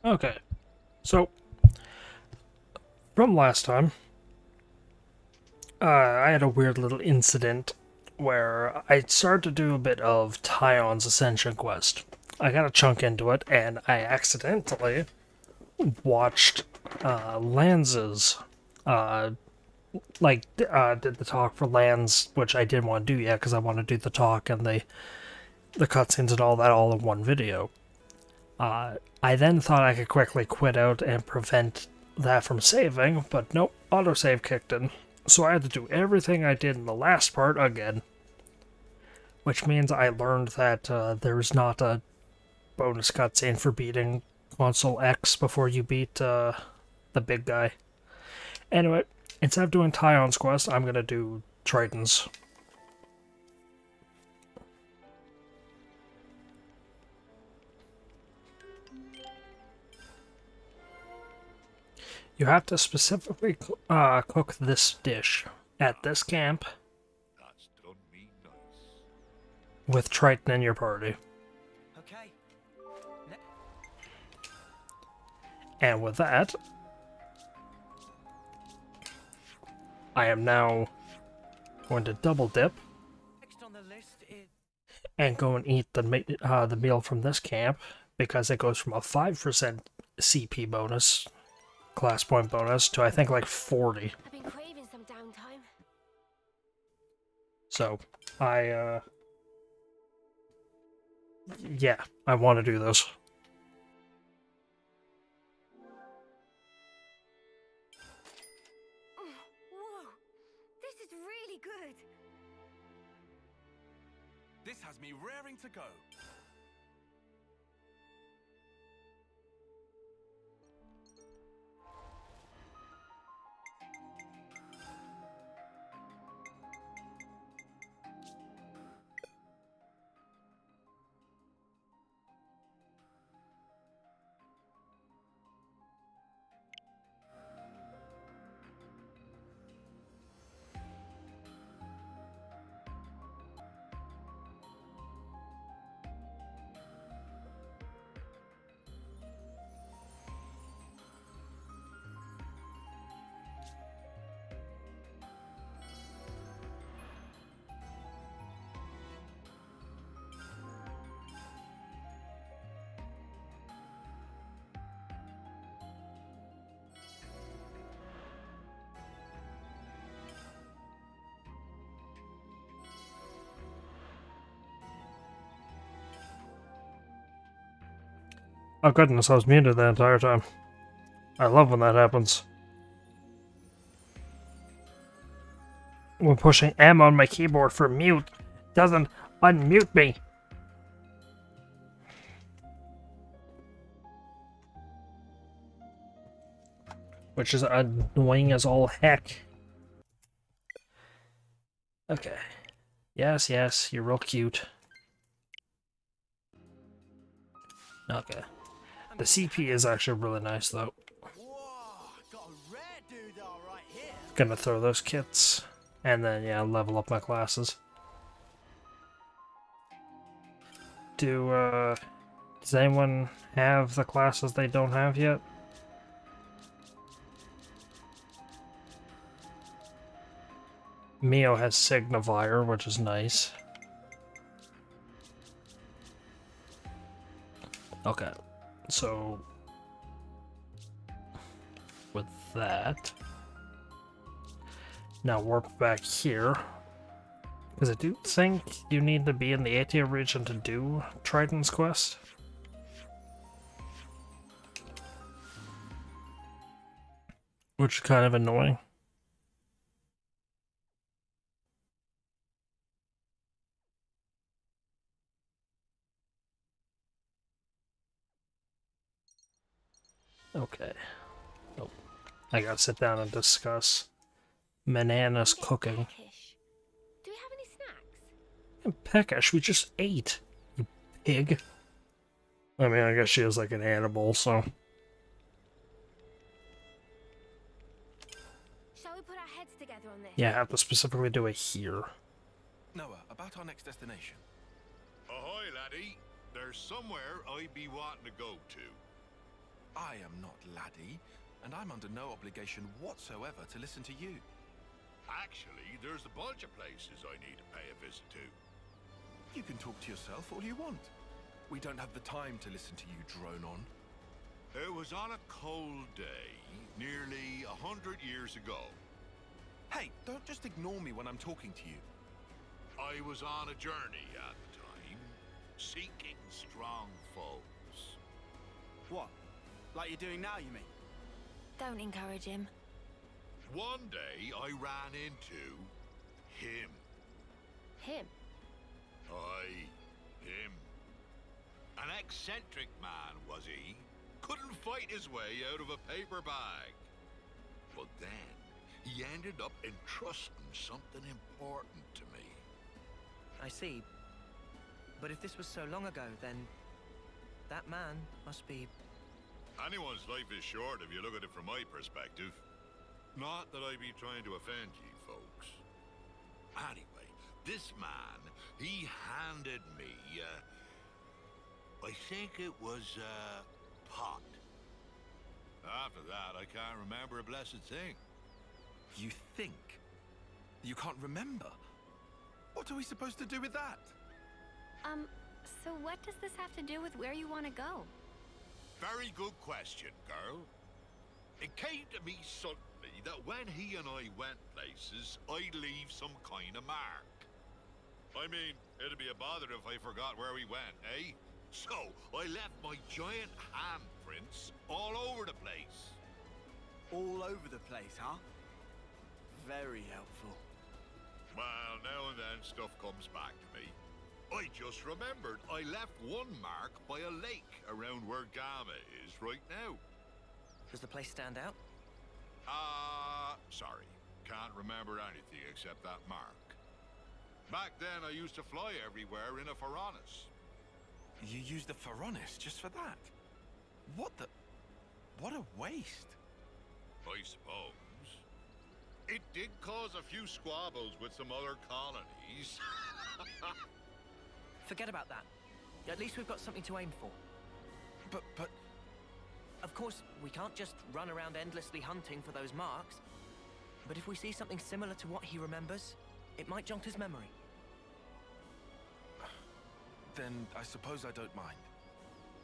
Okay, so from last time, I had a weird little incident where I started to do a bit of Tyon's Ascension quest. I got a chunk into it, and I accidentally watched Lanz's, uh, did the talk for Lanz, which I didn't want to do yet because I want to do the talk and the cutscenes and all that all in one video. I then thought I could quickly quit out and prevent that from saving, but nope, autosave kicked in. So I had to do everything I did in the last part again. Which means I learned that there's not a bonus cutscene for beating Console X before you beat the big guy. Anyway, instead of doing Tyon's quest, I'm gonna do Triton's. You have to specifically cook this dish at this camp with Triton in your party. Okay. And with that, I am now going to double dip Next on the list is and go and eat the meal from this camp because it goes from a 5% CP bonus, class point bonus, to I think like 40. I've been craving some downtime. So, yeah, I want to do this. Whoa, this is really good. this has me raring to go. Oh goodness, I was muted the entire time. I love when that happens. When pushing M on my keyboard for mute doesn't unmute me. Which is annoying as all heck. Okay. Yes, yes, you're real cute. Okay. The CP is actually really nice though. Whoa, got a rare doodah right here. Gonna throw those kits. And then, yeah, level up my classes. Does anyone have the classes they don't have yet? Mio has Signifier, which is nice. Okay, so with that, now warp back here, because I do think you need to be in the ATA region to do Triton's quest. Which is kind of annoying. Okay. Oh, I gotta sit down and discuss Manana's cooking. Peckish. Do we have any snacks? And peckish, we just ate, you pig. I mean, I guess she is like an animal, so. Shall we put our heads together on this? Yeah, I have to specifically do it here. Noah, about our next destination. Ahoy, laddie. There's somewhere I be wanting to go to. I am not laddie, and I'm under no obligation whatsoever to listen to you. Actually, there's a bunch of places I need to pay a visit to. You can talk to yourself all you want. We don't have the time to listen to you drone on. It was on a cold day, nearly 100 years ago. Hey, don't just ignore me when I'm talking to you. I was on a journey at the time, seeking strong foes. What? Like you're doing now, you mean? Don't encourage him. One day, I ran into him. Him? Aye, him. An eccentric man, was he? Couldn't fight his way out of a paper bag. But then, he ended up entrusting something important to me. I see. But if this was so long ago, then that man must be... Anyone's life is short if you look at it from my perspective. Not that I be trying to offend you folks. Anyway, this man, he handed me, I think it was a pot. After that, I can't remember a blessed thing. You think? You can't remember? What are we supposed to do with that? So what does this have to do with where you want to go? Very good question, girl. It came to me suddenly that when he and I went places, I'd leave some kind of mark. I mean, it'd be a bother if I forgot where we went, eh? So, I left my giant handprints all over the place. All over the place, huh? Very helpful. Well, now and then stuff comes back to me. I just remembered I left one mark by a lake around where Gamma is right now. Does the place stand out? Sorry. Can't remember anything except that mark. Back then, I used to fly everywhere in a Pharaonis. You used the Pharaonis just for that? What a waste. I suppose. It did cause a few squabbles with some other colonies. Forget about that. At least we've got something to aim for. But... Of course, we can't just run around endlessly hunting for those marks. But if we see something similar to what he remembers, it might jog his memory. Then I suppose I don't mind.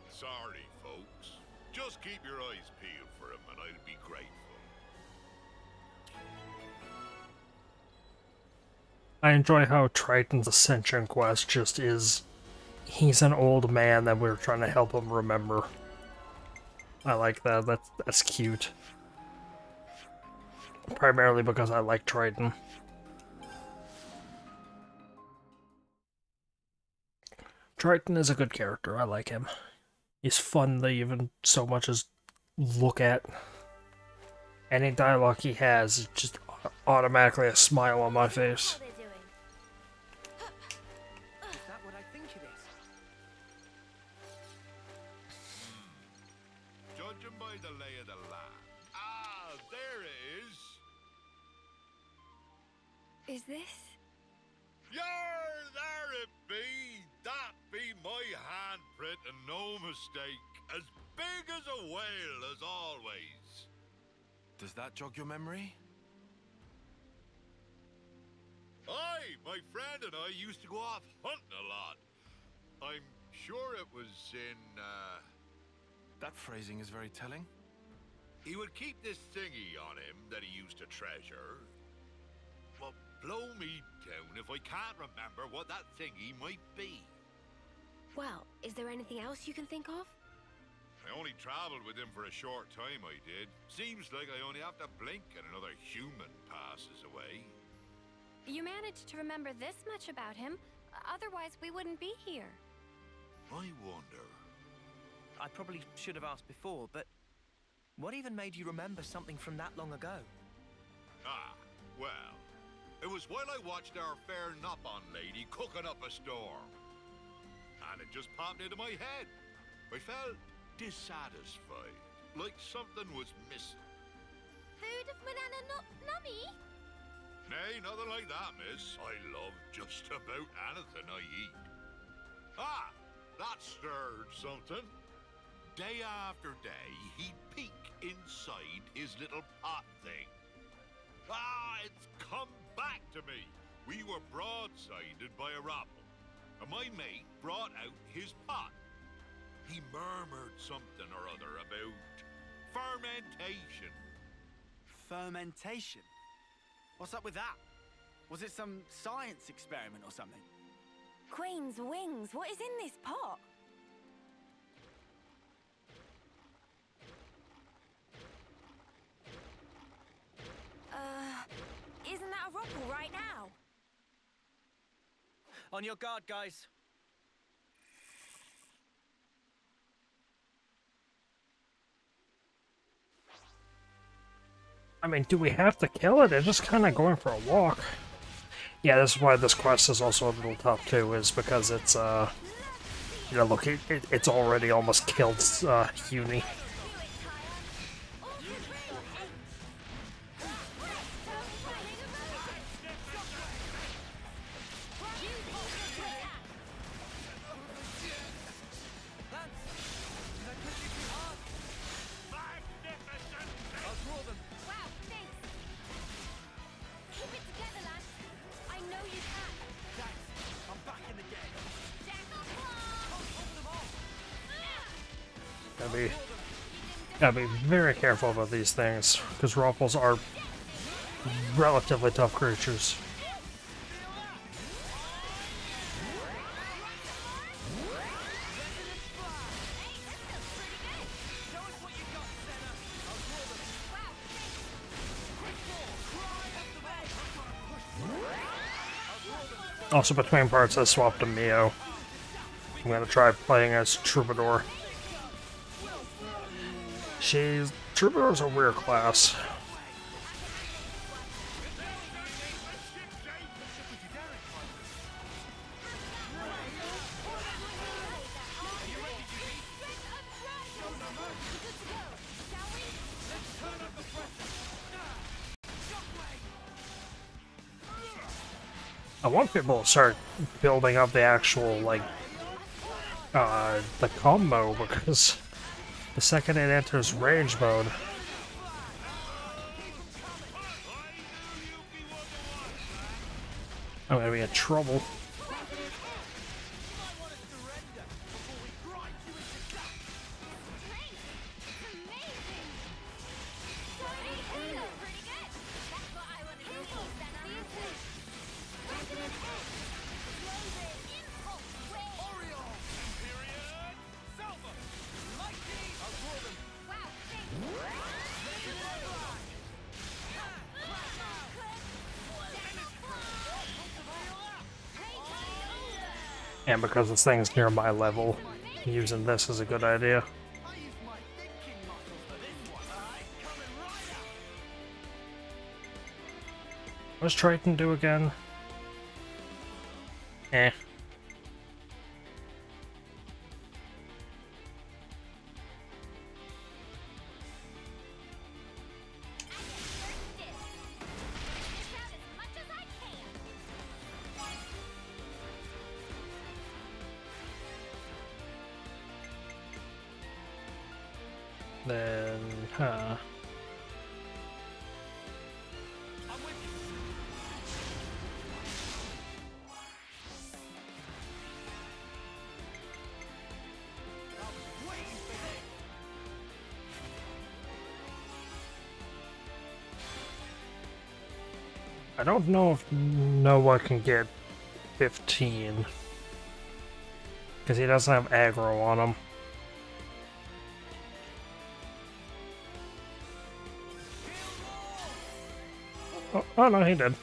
Sorry, folks. Just keep your eyes peeled for him and I'll be grateful. I enjoy how Triton's Ascension quest just is... He's an old man that we're trying to help him remember. I like that. That's cute. Primarily because I like Triton. Triton is a good character. I like him. He's fun to even so much as look at. Any dialogue he has is just automatically a smile on my face. Is that what I think it is? Judging by the lay of the land. Ah, there it is. Is this? Yar, there it be. That be my handprint and no mistake. As big as a whale as always. Does that jog your memory? Aye, my friend and I used to go off hunting a lot. I'm sure it was in, That phrasing is very telling. He would keep this thingy on him that he used to treasure. Well, blow me down if I can't remember what that thingy might be. Well, is there anything else you can think of? I only traveled with him for a short time, I did. Seems like I only have to blink and another human passes away. You managed to remember this much about him. Otherwise, we wouldn't be here. I wonder. I probably should have asked before, but what even made you remember something from that long ago? Ah, well, it was while I watched our fair Nopon lady cooking up a storm. And it just popped into my head. I felt dissatisfied, like something was missing. Food of banana nummy? Nay, nothing like that, miss. I love just about anything I eat. Ah, that stirred something. day after day, he'd peek inside his little pot thing. Ah, it's come back to me. We were broadsided by a rabble, and my mate brought out his pot. He murmured something or other about fermentation. Fermentation? What's up with that? Was it some science experiment or something? Queen's wings, what is in this pot? Isn't that a rubble right now? On your guard, guys. I mean, do we have to kill it? It's just kind of going for a walk. Yeah, this is why this quest is also a little tough too, is because it's, you know, look, it's already almost killed, Uni. Gotta be very careful about these things, because Ruffles are relatively tough creatures. Also, between parts, I swapped to Mio. I'm gonna try playing as Troubadour. Troubadour's a weird class. I want people to start building up the actual, like, the combo, because the second it enters range mode, I'm gonna be in trouble. And because this thing is near my level, using this is a good idea. What does Triton do again? Eh. Then, I don't know if Noah can get 15, because he doesn't have aggro on him. Oh no, he did.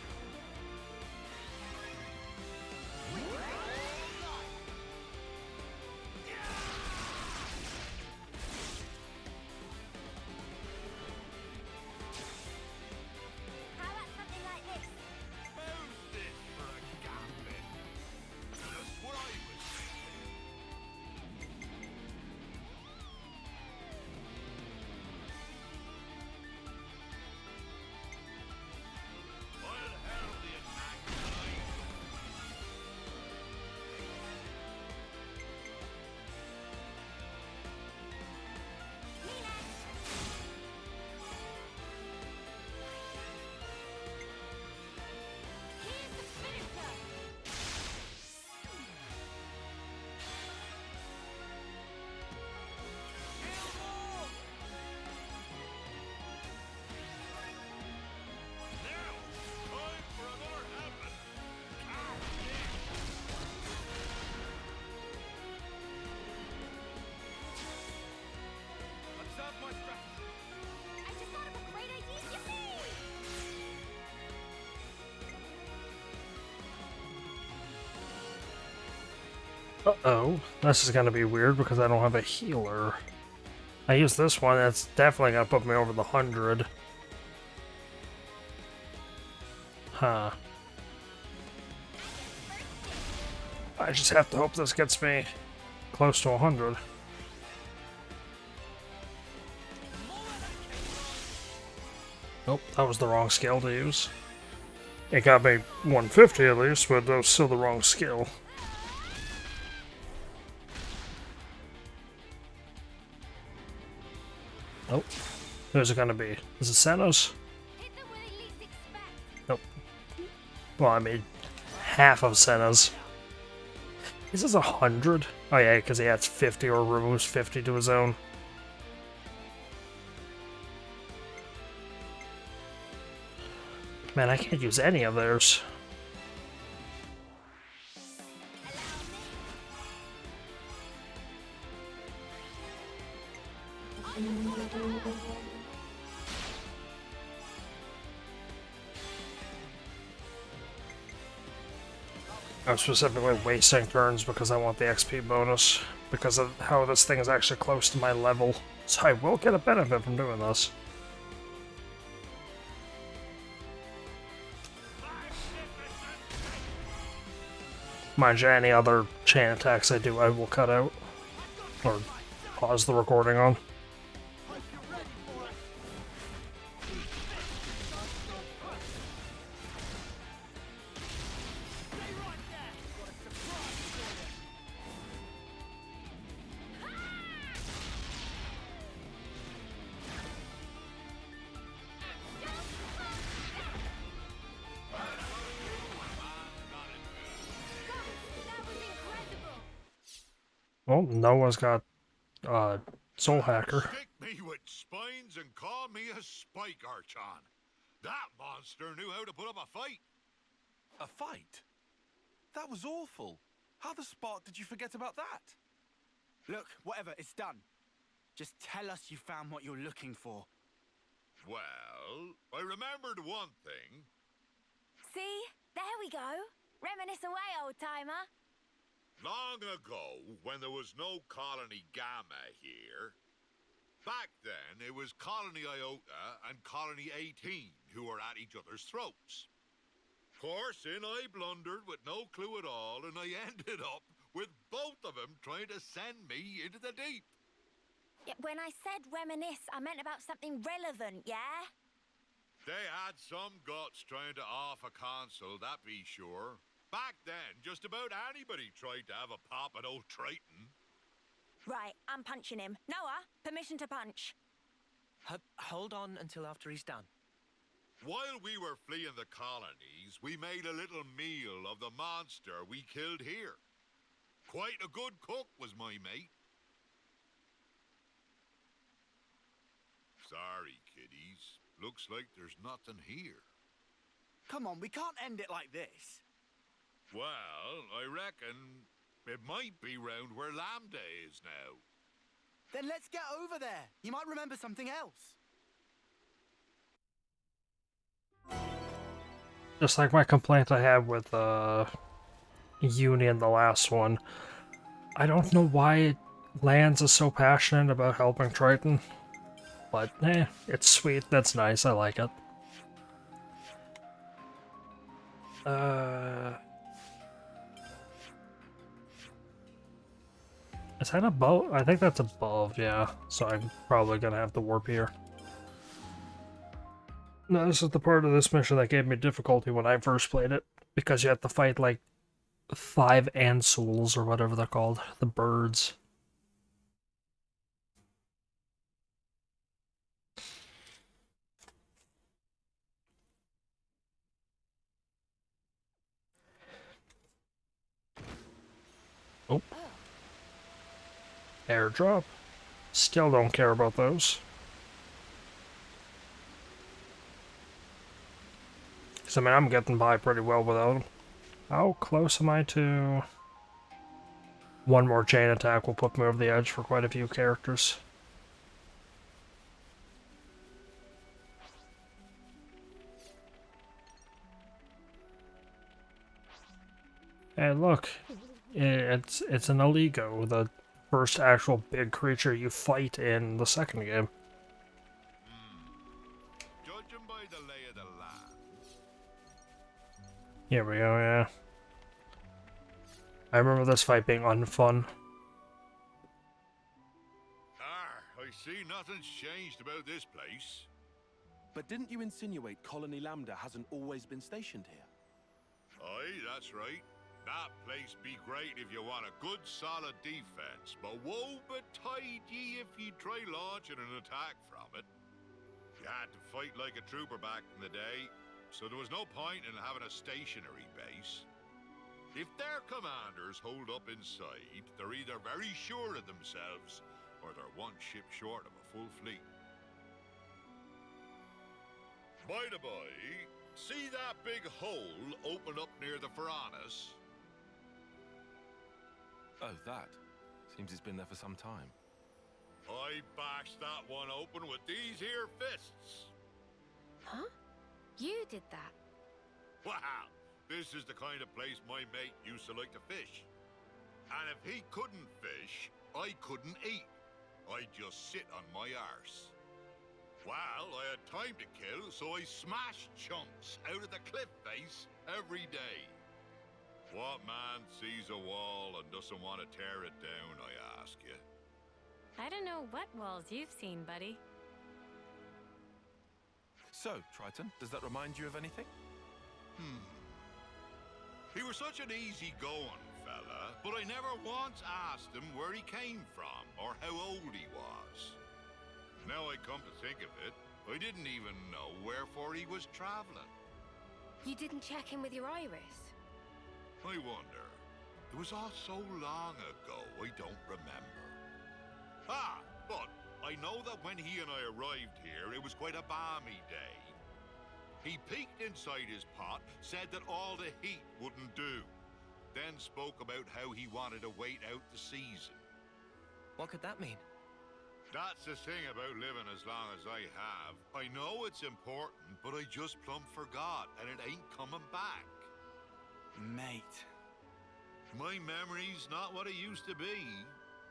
Uh-oh. This is gonna be weird because I don't have a healer. I use this one, that's definitely gonna put me over the 100. Huh. I just have to hope this gets me close to 100. Nope, that was the wrong skill to use. It got me 150 at least, but that was still the wrong skill. Nope. Who's it gonna be? Is it Senos? Nope. Well, I mean, half of Senos. Is this 100? Oh yeah, because he adds 50 or removes 50 to his own. Man, I can't use any of theirs. I'm specifically wasting turns because I want the XP bonus, because of how this thing is actually close to my level. So I will get a benefit from doing this. Mind you, any other chain attacks I do, I will cut out. Or pause the recording on. Well, Noah's got Soul Hacker. Stick me with spines and call me a spike archon. That monster knew how to put up a fight. A fight? That was awful. How the spark did you forget about that? Look, whatever, it's done. Just tell us you found what you're looking for. Well, I remembered one thing. See? There we go. Reminisce away, old-timer. Long ago, when there was no Colony Gamma here, back then it was Colony Iota and Colony 18 who were at each other's throats. Of course, in I blundered with no clue at all, and I ended up with both of them trying to send me into the deep. Yeah, when I said reminisce, I meant about something relevant, yeah? They had some guts trying to off a console, that be sure. Back then, just about anybody tried to have a pop at old Triton. Right, I'm punching him. Noah, permission to punch. Hold on until after he's done. While we were fleeing the colonies, we made a little meal of the monster we killed here. Quite a good cook was my mate. Sorry, kiddies. Looks like there's nothing here. Come on, we can't end it like this. Well, I reckon it might be round where Lambda is now. Then let's get over there. You might remember something else. Just like my complaint I had with Uni in the last one. I don't know why Lance is so passionate about helping Triton. But, it's sweet. That's nice. I like it. Is that above? I think that's above, yeah. So I'm probably gonna have to warp here. No, this is the part of this mission that gave me difficulty when I first played it. Because you have to fight, like, 5 Ansouls, or whatever they're called. The birds. Oh. Airdrop. Still don't care about those. Because, I mean, I'm getting by pretty well without them. How close am I to... One more chain attack will put me over the edge for quite a few characters. Hey, look. It's an Aligo, the first actual big creature you fight in the second game. Judging by the lay of the land, Here we go, yeah. I remember this fight being unfun. I see nothing's changed about this place. But didn't you insinuate Colony Lambda hasn't always been stationed here? Aye, that's right. That place be great if you want a good solid defense, but woe betide ye if you try launching an attack from it. You had to fight like a trooper back in the day, so there was no point in having a stationary base. If their commanders hold up inside, they're either very sure of themselves, or they're one ship short of a full fleet. By the by, see that big hole open up near the Faranis? Oh, that. Seems it's been there for some time. I bashed that one open with these here fists. Huh? You did that? Wow, this is the kind of place my mate used to like to fish. And if he couldn't fish, I couldn't eat. I'd just sit on my arse. Well, I had time to kill, so I smashed chunks out of the cliff face every day. What man sees a wall and doesn't want to tear it down, I ask you? I don't know what walls you've seen, buddy. So, Triton, does that remind you of anything? He was such an easy-going fella, but I never once asked him where he came from or how old he was. Now I come to think of it, I didn't even know wherefore he was traveling. You didn't check in with your iris? I wonder. It was all so long ago, I don't remember. Ah, but I know that when he and I arrived here, it was quite a balmy day. He peeked inside his pot, said that all the heat wouldn't do, then spoke about how he wanted to wait out the season. What could that mean? That's the thing about living as long as I have. I know it's important, but I just plumb forgot, and it ain't coming back. Mate. My memory's not what it used to be,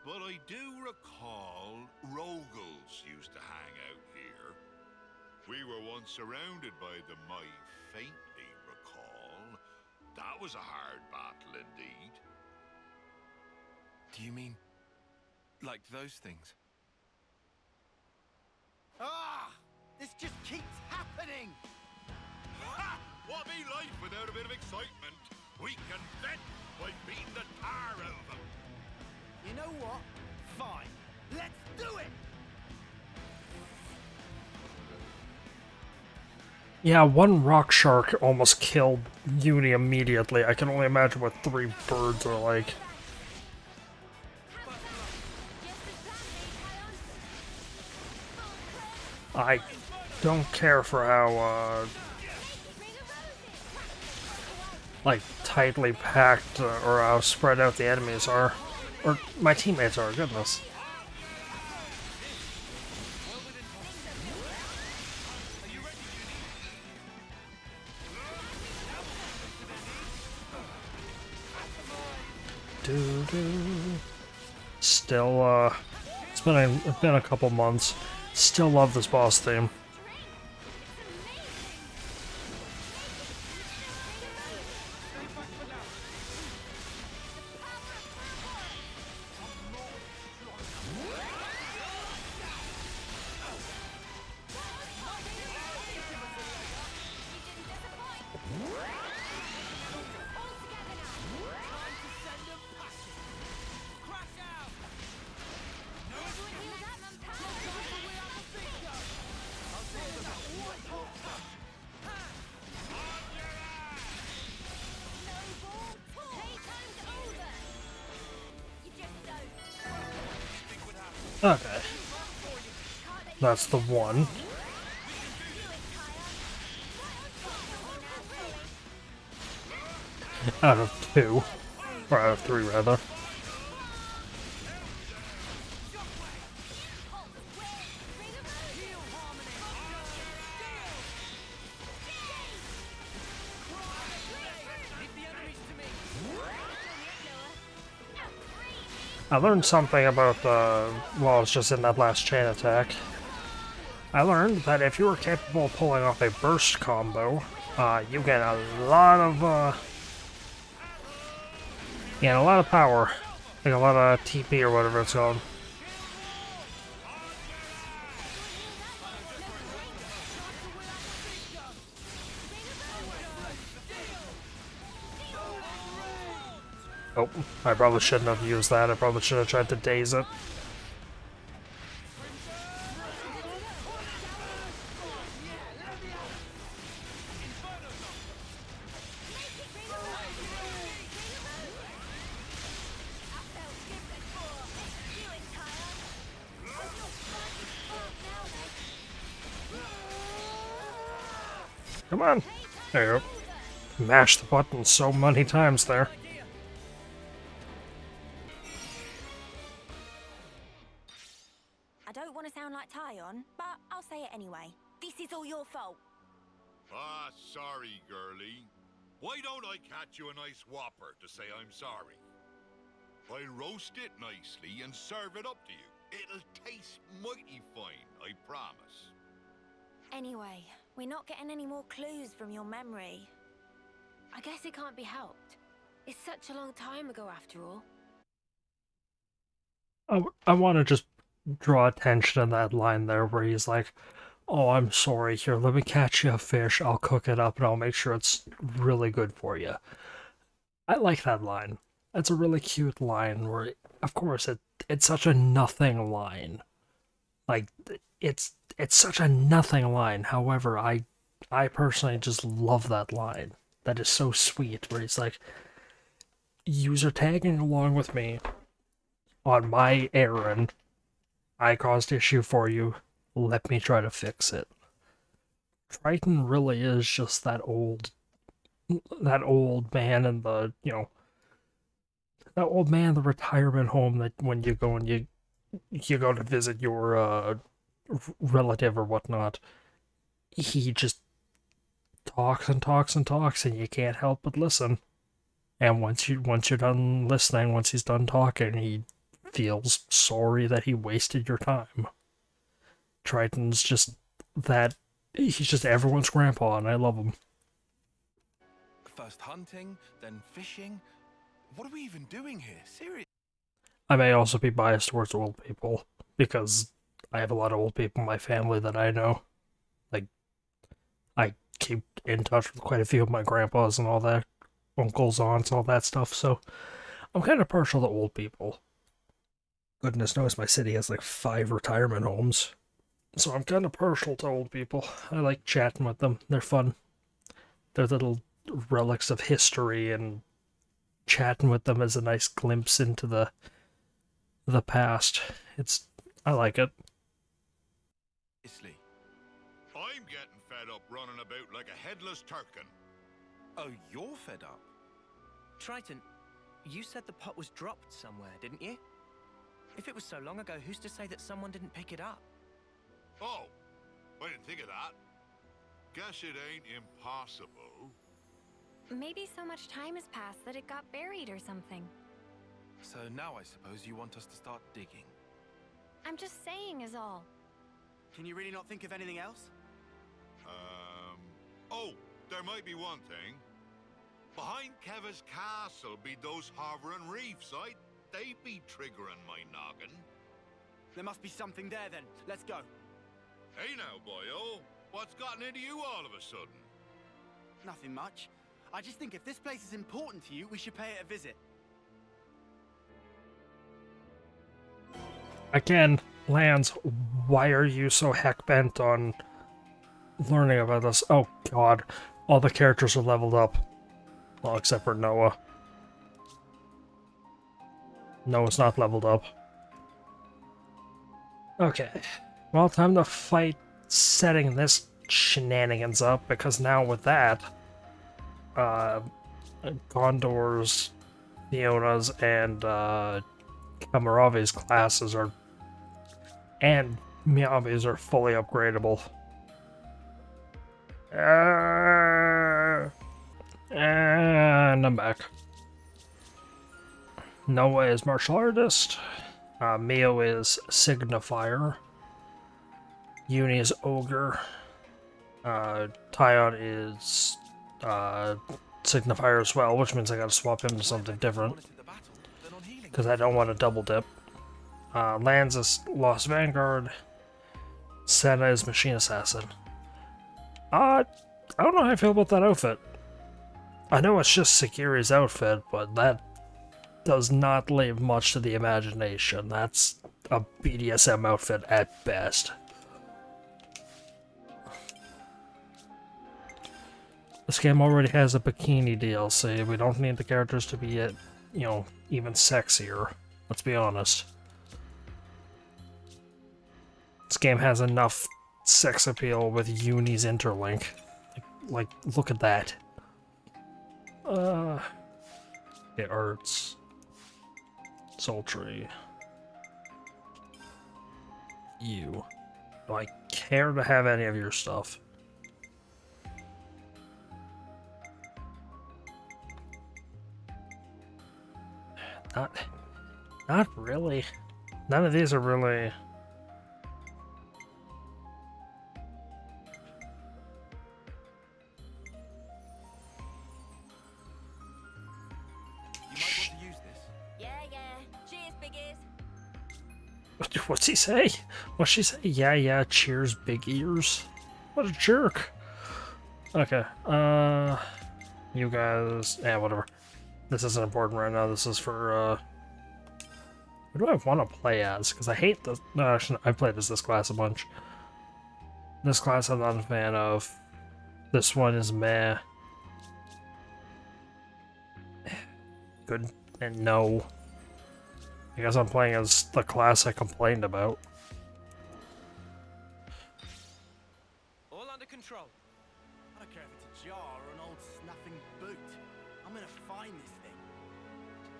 but I do recall Rogals used to hang out here. We were once surrounded by them, I faintly recall. That was a hard battle indeed. Do you mean... like those things? Ah! This just keeps happening! Ha! What be life without a bit of excitement? We can vent by beating the tar out of them. You know what? Fine. Let's do it! Yeah, one rock shark almost killed Uni immediately. I can only imagine what 3 birds are like. I don't care for how, like, tightly packed or how spread out the enemies are. Or my teammates are, goodness. Still, it's been a couple months. Still love this boss theme. Okay. That's the one. Out of 2. Or out of 3, rather. I learned something about, well, it's just in that last chain attack. I learned that if you are capable of pulling off a burst combo, you get a lot of, yeah, a lot of power. Like a lot of TP or whatever it's called. Oh, I probably shouldn't have used that. I probably should have tried to daze it. Come on. There you go. Mashed the button so many times there. I don't want to sound like Tyon, but I'll say it anyway. This is all your fault. Ah, sorry, girlie. Why don't I catch you a nice whopper to say I'm sorry? I'll roast it nicely and serve it up to you. It'll taste mighty fine, I promise. Anyway, we're not getting any more clues from your memory. I guess it can't be helped. It's such a long time ago after all. I want to just draw attention to that line there where he's like, oh, I'm sorry, here, let me catch you a fish, I'll cook it up, and I'll make sure it's really good for you. I like that line. That's a really cute line where, of course, it's such a nothing line. Like, it's such a nothing line. However, I personally just love that line. That is so sweet, where he's like, you're tagging along with me on my errand. I caused issue for you. Let me try to fix it. Triton really is just that old man in the, you know, that old man in the retirement home that when you go and you go to visit your relative or whatnot, he just talks and talks and talks, and you can't help but listen. And once you're done listening, once he's done talking, he feels sorry that he wasted your time. Triton's just that, he's just everyone's grandpa, and I love him. First hunting, then fishing. What are we even doing here? Seriously? I may also be biased towards old people, because I have a lot of old people in my family that I know. Like, I keep in touch with quite a few of my grandpas and all that, uncles, aunts, all that stuff, so I'm kind of partial to old people. Goodness knows my city has like 5 retirement homes. So I'm kind of partial to old people. I like chatting with them. They're fun. They're little relics of history, and chatting with them is a nice glimpse into the past. I like it. I'm getting fed up running about like a headless turkin. Oh, you're fed up? Triton, you said the pot was dropped somewhere, didn't you? If it was so long ago, who's to say that someone didn't pick it up? Oh, I didn't think of that. Guess it ain't impossible. Maybe so much time has passed that it got buried or something. So now I suppose you want us to start digging. I'm just saying is all. Can you really not think of anything else? Oh, there might be one thing. Behind Keva's castle be those hovering reefs, they be triggering my noggin. There must be something there then. Let's go. Hey now, boyo. What's gotten into you all of a sudden? Nothing much. I just think if this place is important to you, we should pay it a visit. Again, Lance, why are you so heck-bent on learning about this? Oh god, all the characters are leveled up. Well, except for Noah. Noah's not leveled up. Okay. Well, time to fight setting this shenanigans up, because now with that, Gondor's, Fiona's, and Cammuravi's classes are, and Miyabi's are fully upgradable. And I'm back. Noah is martial artist. Mio is signifier. Uni is ogre. Tyon is signifier as well, which means I gotta swap him to something different. Because I don't want to double dip. Lance is Lost Vanguard. Senna is Machine Assassin. I don't know how I feel about that outfit. I know it's just Sakiri's outfit, but that does not leave much to the imagination. That's a BDSM outfit at best. This game already has a bikini DLC. We don't need the characters to be, you know, even sexier. Let's be honest. This game has enough sex appeal with Uni's interlink. Like, look at that. It arts. Sultry. You. Do I care to have any of your stuff? Not really. None of these are really... What's he say? What's she say? Yeah, cheers, big ears. What a jerk. Okay, you guys, yeah, whatever. This isn't important right now. This is for, who do I want to play as? Because I hate the, no, actually, I played as this class a bunch. This class I'm not a fan of. This one is meh. Good and no. I guess I'm playing as the class I complained about. All under control. I don't care if it's a jar or an old snuffing boot. I'm gonna find this thing.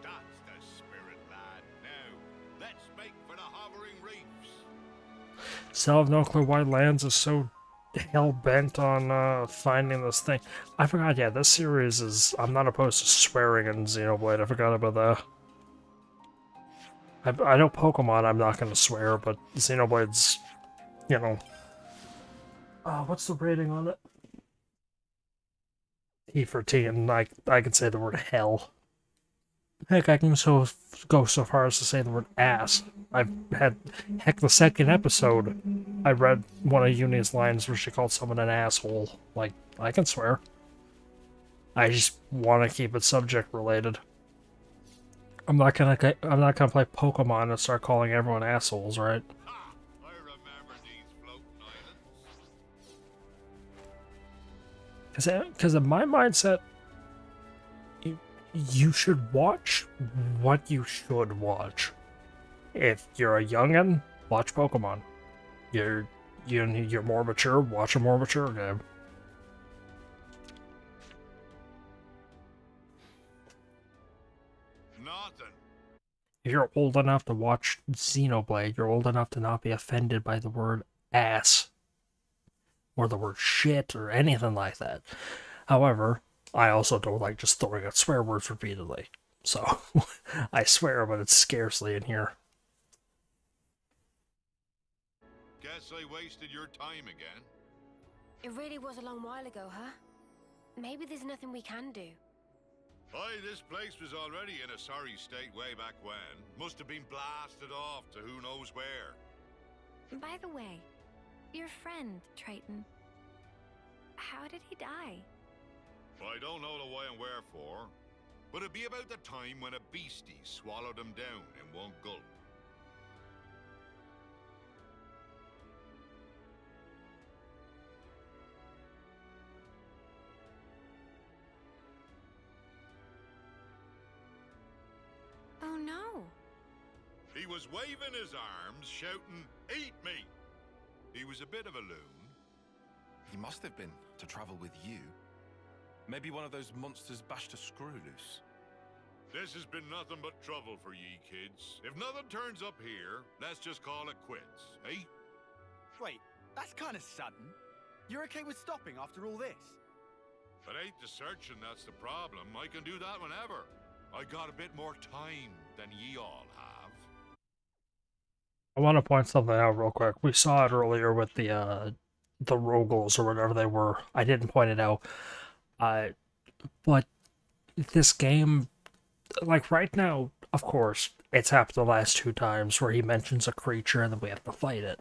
That's the spirit, lad. Now, let's make for the hovering reefs. Still have no clue why Lands is so hell-bent on finding this thing. I forgot, yeah, this series is... I'm not opposed to swearing in Xenoblade. I forgot about that. I know Pokemon I'm not going to swear, but Xenoblade's, you know... what's the rating on it? T for T, and I can say the word hell. Heck, I can go so far as to say the word ass. I've had... Heck, the second episode, I read one of Uni's lines where she called someone an asshole. Like, I can swear. I just want to keep it subject related. I'm not gonna play Pokemon and start calling everyone assholes, right? Ha! I remember these floating islands. Because in my mindset, you should watch what you should watch. If you're a youngin', watch Pokemon. You're more mature, watch a more mature game. Nothing. If you're old enough to watch Xenoblade, you're old enough to not be offended by the word ass. Or the word shit, or anything like that. However, I also don't like just throwing out swear words repeatedly. So, I swear, but it's scarcely in here. Guess I wasted your time again. It really was a long while ago, huh? Maybe there's nothing we can do. Aye, this place was already in a sorry state way back when. Must have been blasted off to who knows where. By the way, your friend, Triton, how did he die? I don't know the why and wherefore, but it'd be about the time when a beastie swallowed him down in one gulp. Oh no! He was waving his arms, shouting, "Eat me!" He was a bit of a loon. He must have been, to travel with you. Maybe one of those monsters bashed a screw loose. This has been nothing but trouble for ye kids. If nothing turns up here, let's just call it quits, eh? Wait, that's kind of sudden. You're okay with stopping after all this? It ain't the searching that's the problem. I can do that whenever. I got a bit more time than ye all have. I want to point something out real quick. We saw it earlier with the Rogals or whatever they were. I didn't point it out. But this game, like right now, of course, it's happened the last 2 times where he mentions a creature and then we have to fight it.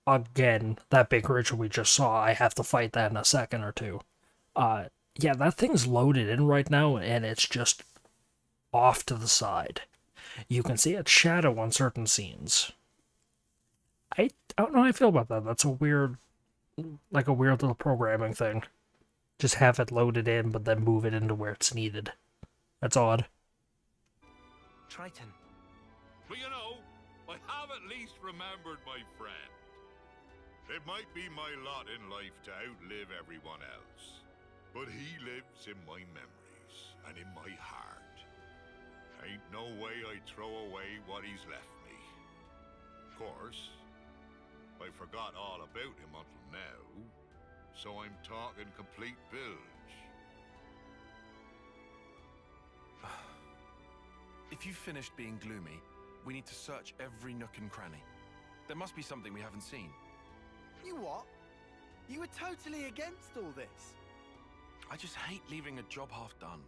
Again, that big creature we just saw, I have to fight that in a second or two. Yeah, that thing's loaded in right now, and it's just off to the side. You can see its shadow on certain scenes. I don't know how I feel about that. That's a weird little programming thing. Just have it loaded in, but then move it into where it's needed. That's odd. Triton. But you know, I have at least remembered my friend. It might be my lot in life to outlive everyone else, but he lives in my memories and in my heart. Ain't no way I'd throw away what he's left me. Of course, I forgot all about him until now, so I'm talking complete bilge. If you've finished being gloomy, we need to search every nook and cranny. There must be something we haven't seen. You what? You were totally against all this. I just hate leaving a job half done.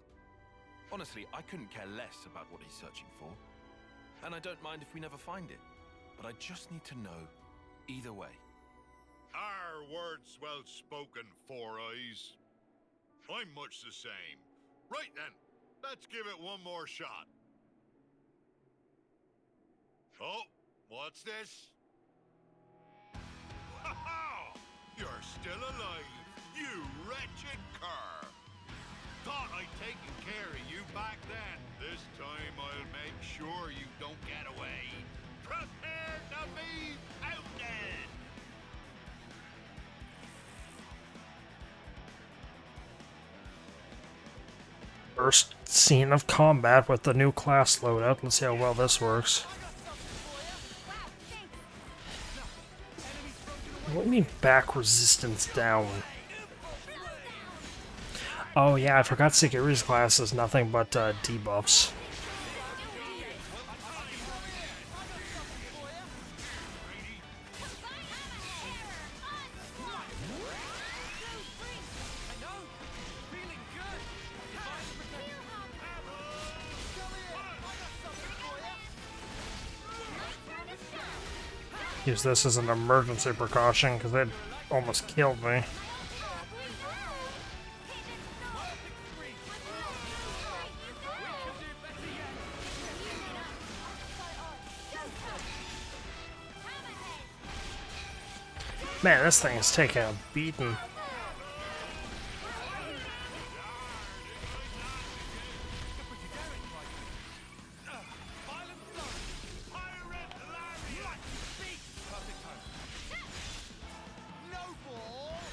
Honestly, I couldn't care less about what he's searching for. And I don't mind if we never find it. But I just need to know either way. Our words well spoken, Four Eyes. I'm much the same. Right then, let's give it one more shot. Oh, what's this? Ha ha! You're still alive, you wretched cur! Thought I'd taken care of you back then. This time I'll make sure you don't get away. Prepare to be outed! First scene of combat with the new class loadout. Let's see how well this works. What do you mean back resistance down? Oh yeah, I forgot Sekiri's class is nothing but debuffs. Use this as an emergency precaution because it almost killed me. Man, this thing is taking a beating.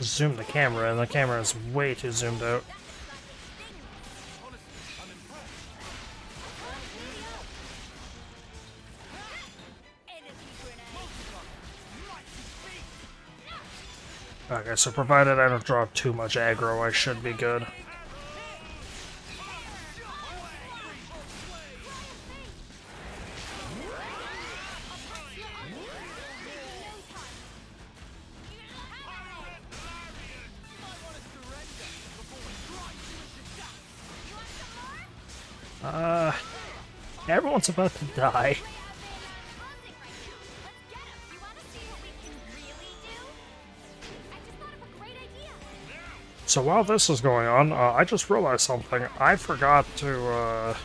Zoom the camera, and the camera is way too zoomed out. Okay, so provided I don't drop too much aggro, I should be good. Everyone's about to die. So while this is going on, I just realized something. I forgot to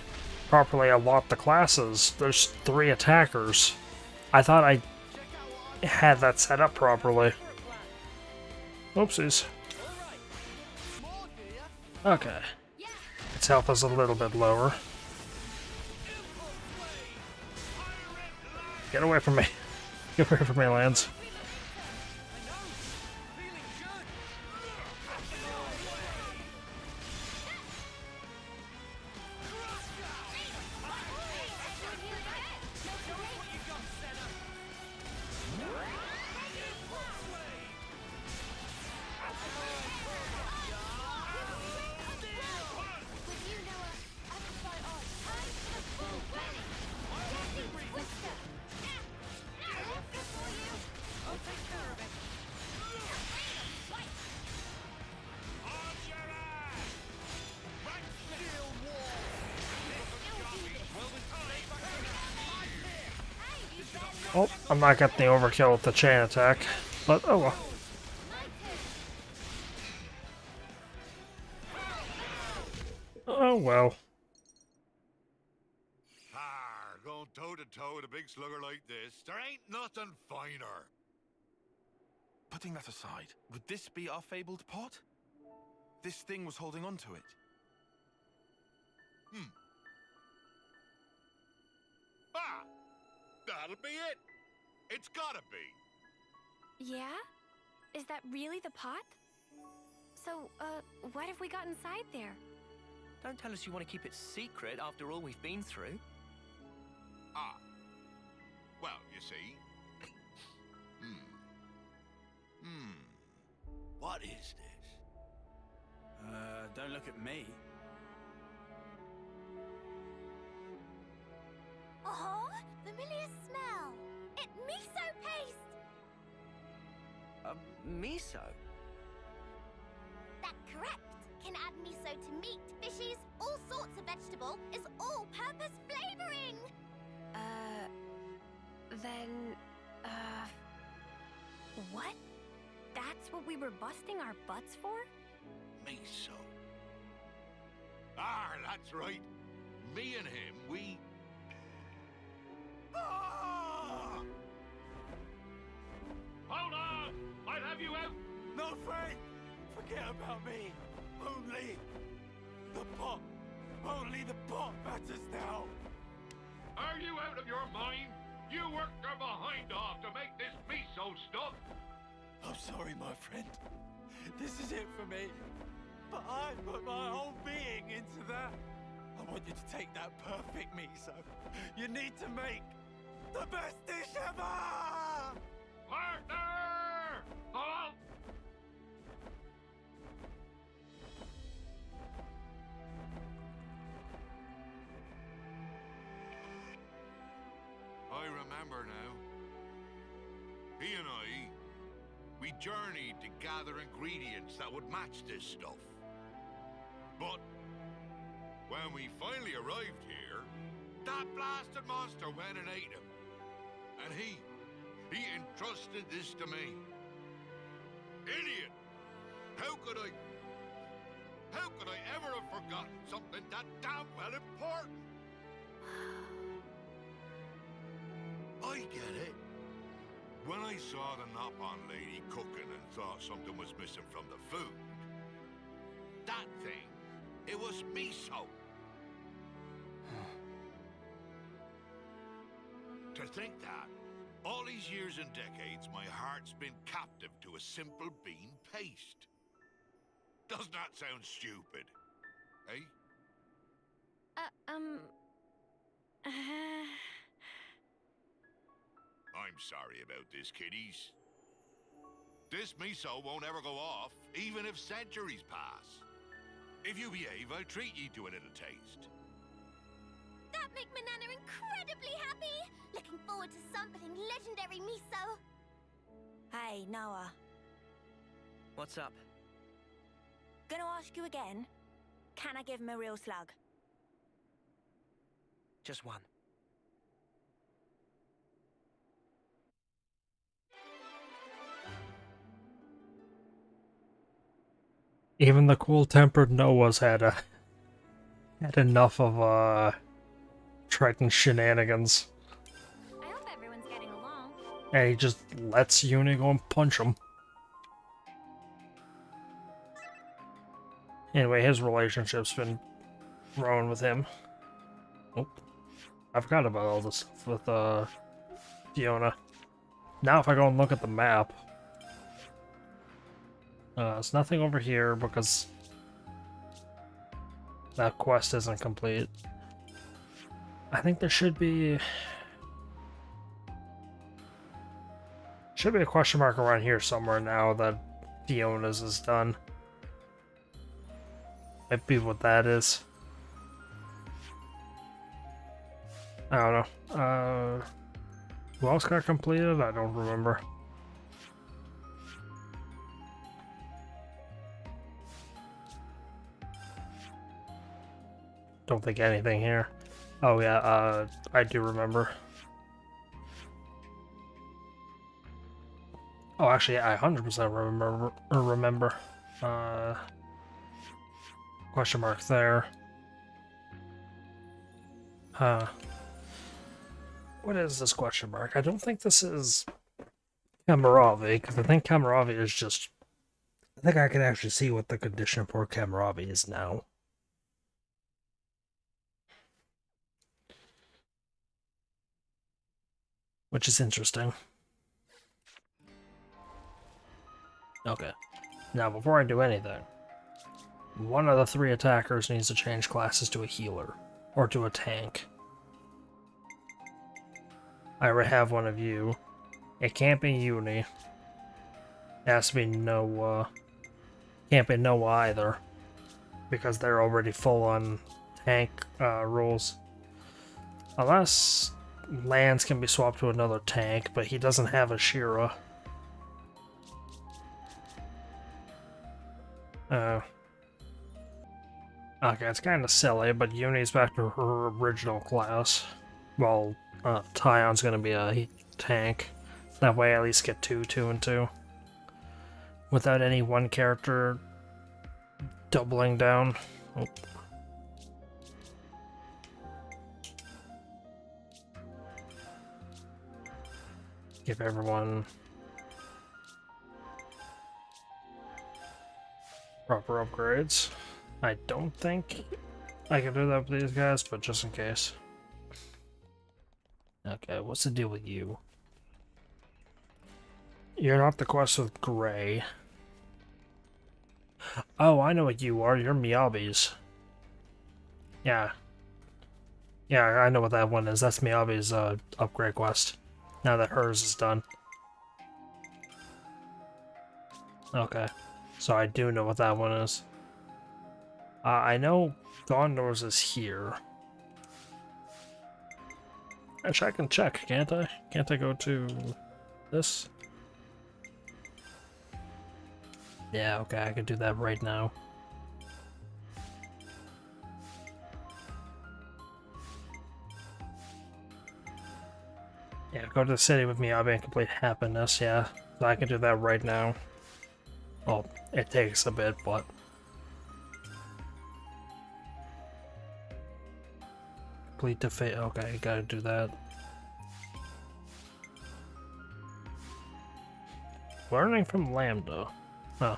properly allot the classes. There's 3 attackers. I thought I had that set up properly. Oopsies. Okay. Its health is a little bit lower. Get away from me. Get away from me, Lance. Oh, I'm not getting the overkill with the chain attack, but oh well. Oh well. Going toe to toe with a big slugger like this, there ain't nothing finer. Putting that aside, would this be our fabled pot? This thing was holding on to it. Ah! That'll be it! It's gotta be! Yeah? Is that really the pot? So, what have we got inside there? Don't tell us you want to keep it secret after all we've been through. Ah. Well, you see. What is this? Don't look at me. Oh, familiar smell. It's miso paste. Miso? That's correct. Can add miso to meat, fishes, all sorts of vegetable. It's all-purpose flavoring. Then, what? That's what we were busting our butts for? Miso. Ah, that's right. Me and him, we... Ah! Hold on! I'll have you out! No, Frank! Forget about me. Only the pot. Only the pot matters now. Are you out of your mind? You worked your behind off to make this miso stuff! I'm sorry, my friend. This is it for me. But I put my whole being into that. I want you to take that perfect miso. You need to make the best dish ever! Partner! Halt! I remember now. He and I, we journeyed to gather ingredients that would match this stuff. But when we finally arrived here, that blasted monster went and ate him. And he entrusted this to me. Idiot! How could I ever have forgotten something that damn well important? I get it. When I saw the Nopon lady cooking and thought something was missing from the food, that thing, it was miso. To think that, all these years and decades, my heart's been captive to a simple bean paste. Doesn't that sound stupid? Eh? I'm sorry about this, kiddies. This miso won't ever go off, even if centuries pass. If you behave, I'll treat you to a little taste. That make my Nana incredibly happy. Looking forward to sampling legendary miso. Hey, Noah. What's up? Gonna ask you again. Can I give him a real slug? Just one. Even the cool-tempered Noahs had enough of Triton shenanigans. I hope everyone's getting along. And he just lets Uni go and punch him. Anyway, his relationship's been growing with him. Oh, I forgot about all this stuff with Fiona. Now if I go and look at the map, there's nothing over here because that quest isn't complete. I think there should be a question mark around here somewhere now that Fiona's is done. Might be what that is. I don't know. Who else got completed? I don't remember. Don't think anything here. Oh yeah, I do remember. Oh, actually, I 100% remember. Question mark there. What is this question mark? I don't think this is Cammuravi, because I think Cammuravi is just... I think I can actually see what the condition for Cammuravi is now. Which is interesting. Okay. Now, before I do anything, one of the 3 attackers needs to change classes to a healer, or to a tank. I already have one of you. It can't be Uni. It has to be Noah. Can't be Noah either, because they're already full on tank rules. Unless Lance can be swapped to another tank, but he doesn't have a Shira. Okay, it's kind of silly, but Uni's back to her original class. While Tyon's gonna be a tank. That way I at least get 2, 2, and 2. Without any one character doubling down. Oh. Give everyone proper upgrades. I don't think I can do that with these guys, but just in case. Okay, what's the deal with you? You're not the quest with Gray. Oh, I know what you are. You're Miyabi's. Yeah. Yeah, I know what that one is. That's Miyabi's upgrade quest. Now that hers is done. Okay. So I do know what that one is. I know Gondor's is here. Actually, I can check, can't I? Can't I go to this? Yeah, okay, I can do that right now. Yeah, go to the city with me, I'll be in complete happiness, yeah. So I can do that right now. Well, it takes a bit, but... Complete defeat, okay, gotta do that. Learning from Lambda. Huh.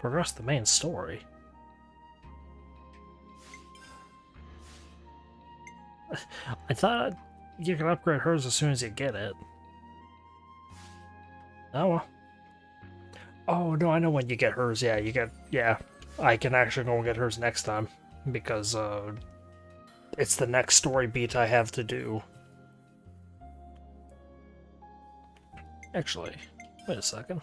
Progress the main story. I thought you could upgrade hers as soon as you get it. Oh well. Oh no, I know when you get hers, yeah, you get, yeah. I can actually go and get hers next time. Because, it's the next story beat I have to do. Actually, wait a second.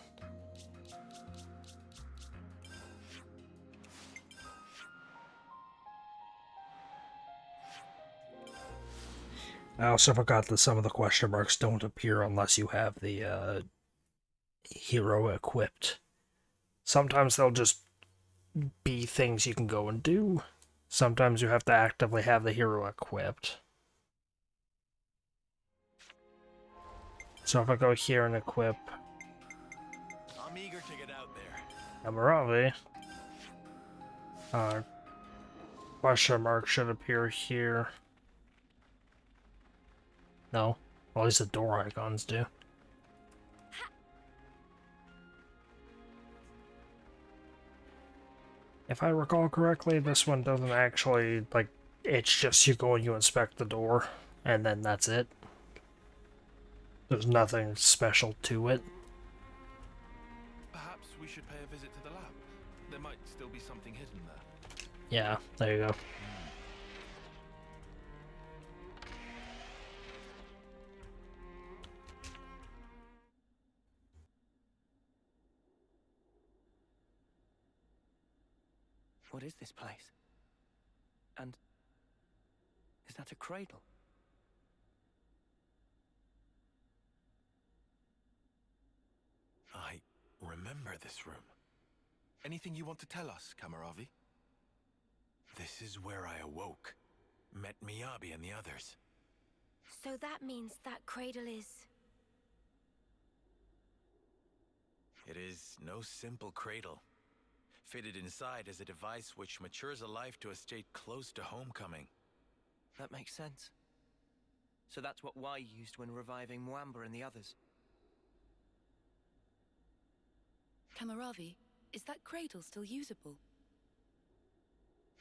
I also forgot that some of the question marks don't appear unless you have the hero equipped. Sometimes they'll just be things you can go and do. Sometimes you have to actively have the hero equipped. So if I go here and equip... I'm eager to get out there. Cammuravi. Question mark should appear here. No. Well, at least the door icons do. If I recall correctly, this one doesn't actually, like, it's just you go and you inspect the door, and then that's it. There's nothing special to it. Perhaps we should pay a visit to the lab. There might still be something hidden there. Yeah, there you go. What is this place? And is that a cradle? I remember this room. Anything you want to tell us, Cammuravi? This is where I awoke. Met Miyabi and the others. So that means that cradle is... It is no simple cradle. Fitted inside is a device which matures a life to a state close to homecoming. That makes sense. So that's what Y used when reviving Mwamba and the others. Cammuravi, is that cradle still usable?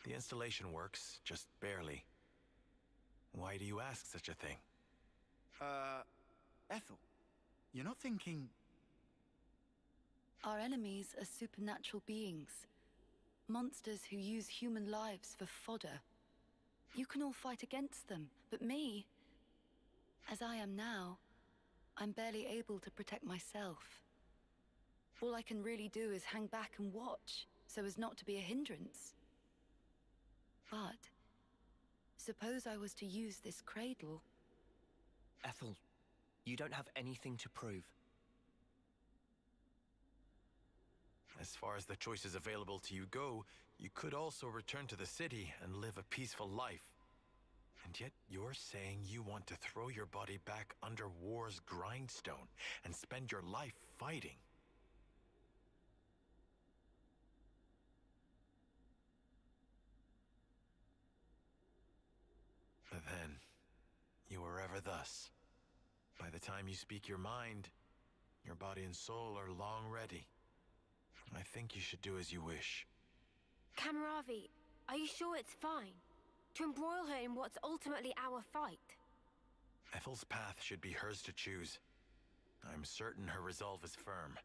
The installation works, just barely. Why do you ask such a thing? Ethel, you're not thinking... Our enemies are supernatural beings. Monsters who use human lives for fodder. You can all fight against them, but me... As I am now, I'm barely able to protect myself. All I can really do is hang back and watch, so as not to be a hindrance. But... suppose I was to use this cradle... Ethel, you don't have anything to prove. As far as the choices available to you go, you could also return to the city and live a peaceful life. And yet you're saying you want to throw your body back under war's grindstone and spend your life fighting. But then, you were ever thus. By the time you speak your mind, your body and soul are long ready. I think you should do as you wish. Cammuravi, are you sure it's fine? To embroil her in what's ultimately our fight? Ethel's path should be hers to choose. I'm certain her resolve is firm.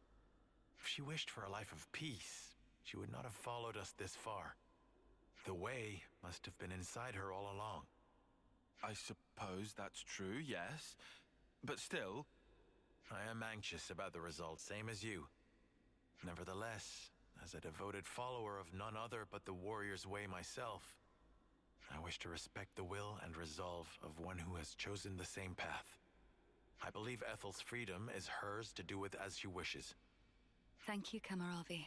If she wished for a life of peace, she would not have followed us this far. The way must have been inside her all along. I suppose that's true, yes. But still... I am anxious about the result, same as you. Nevertheless, as a devoted follower of none other but the warrior's way myself, I wish to respect the will and resolve of one who has chosen the same path. I believe Ethel's freedom is hers to do with as she wishes. Thank you, Cammuravi.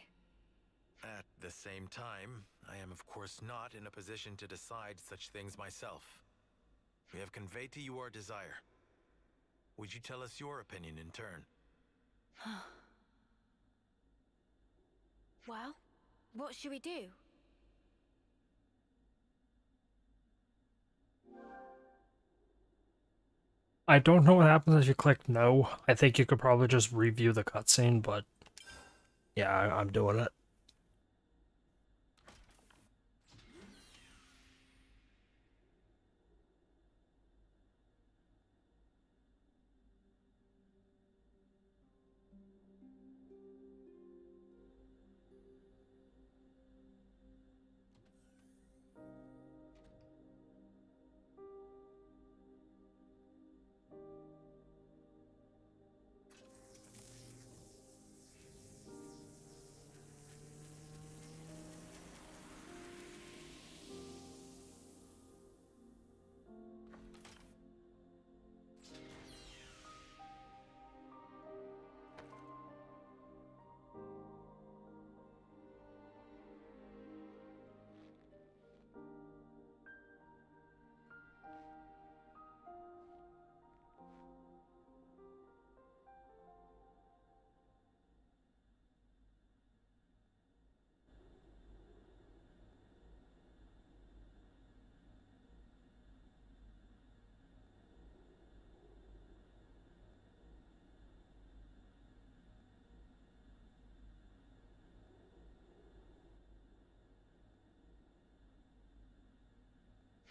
At the same time, I am of course not in a position to decide such things myself. We have conveyed to you our desire. Would you tell us your opinion in turn? Well, what should we do? I don't know what happens if you click no. I think you could probably just review the cutscene, but yeah, I'm doing it.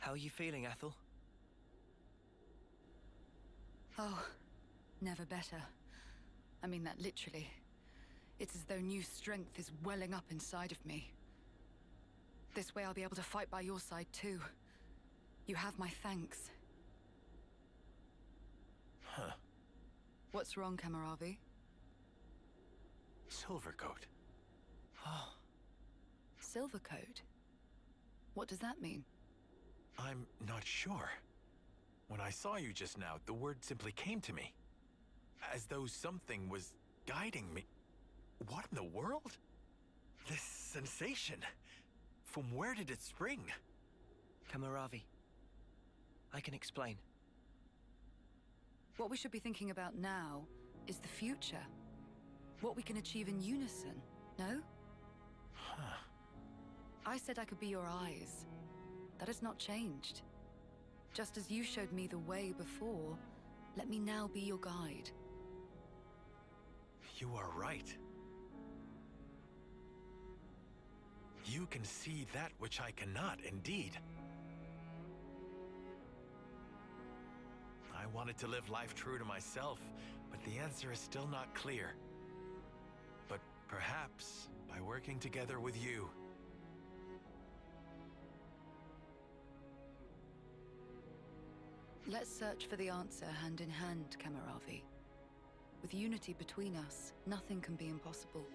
How are you feeling, Ethel? Oh, never better. I mean that literally. It's as though new strength is welling up inside of me. This way I'll be able to fight by your side too. You have my thanks. Huh. What's wrong, Cammuravi? Silvercoat. Oh. Silvercoat? What does that mean? I'm not sure. When I saw you just now, the word simply came to me. As though something was guiding me. What in the world? This sensation. From where did it spring? Cammuravi, I can explain. What we should be thinking about now is the future. What we can achieve in unison, no? Huh. I said I could be your eyes. That has not changed. Just as you showed me the way before, let me now be your guide. You are right. You can see that which I cannot, indeed. I wanted to live life true to myself, but the answer is still not clear. But perhaps by working together with you. Let's search for the answer hand in hand, Cammuravi. With unity between us, nothing can be impossible.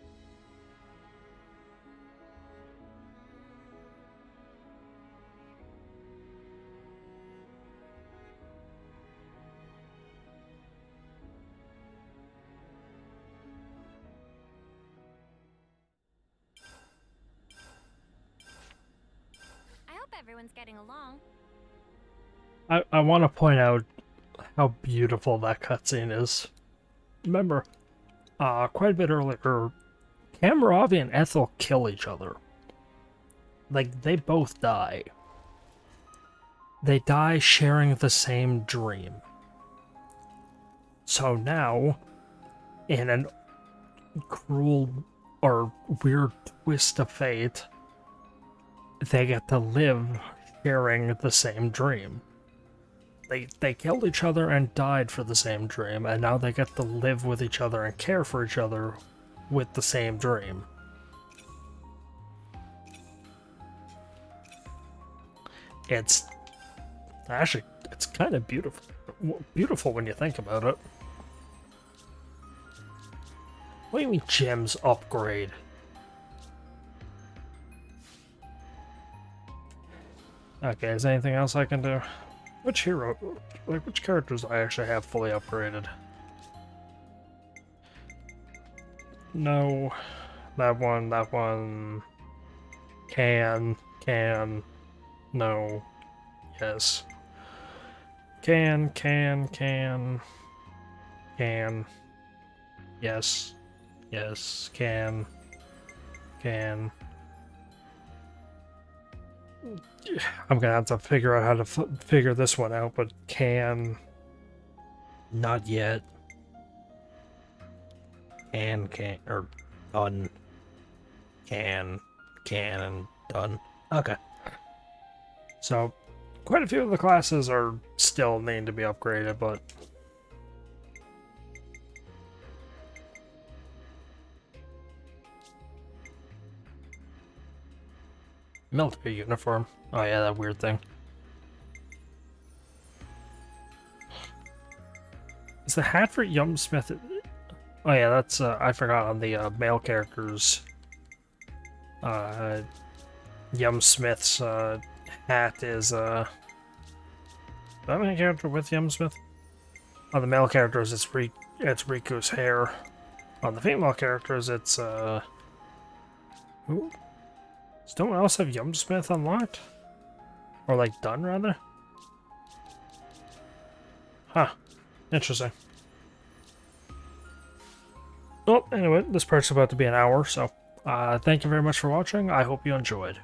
I hope everyone's getting along. I want to point out how beautiful that cutscene is. Remember, quite a bit earlier, Cammuravi and Ethel kill each other. Like, they both die. They die sharing the same dream. So now, in an cruel or weird twist of fate, they get to live sharing the same dream. They killed each other and died for the same dream, and now they get to live with each other and care for each other with the same dream. It's actually, it's kind of beautiful when you think about it. What do you mean gems upgrade? Okay, is there anything else I can do? Which hero, like, which characters do I actually have fully upgraded? No. That one. Can. No. Yes. Can. Yes. Can. I'm gonna have to figure out how to figure this one out, but can. Not yet. Can, or done. Can, and done. Okay. So, quite a few of the classes are still needing to be upgraded, but... Military uniform. Oh yeah, that weird thing. Is the hat for Yumsmith... Oh yeah, that's, I forgot on the male characters. Yumsmith's hat is, do I have any character with Yumsmith? On the male characters, it's Riku's hair. On the female characters, it's, Ooh. Does no one else have Yumsmith unlocked? Or, like, done, rather? Huh. Interesting. Well, anyway, this part's about to be an hour, so thank you very much for watching. I hope you enjoyed.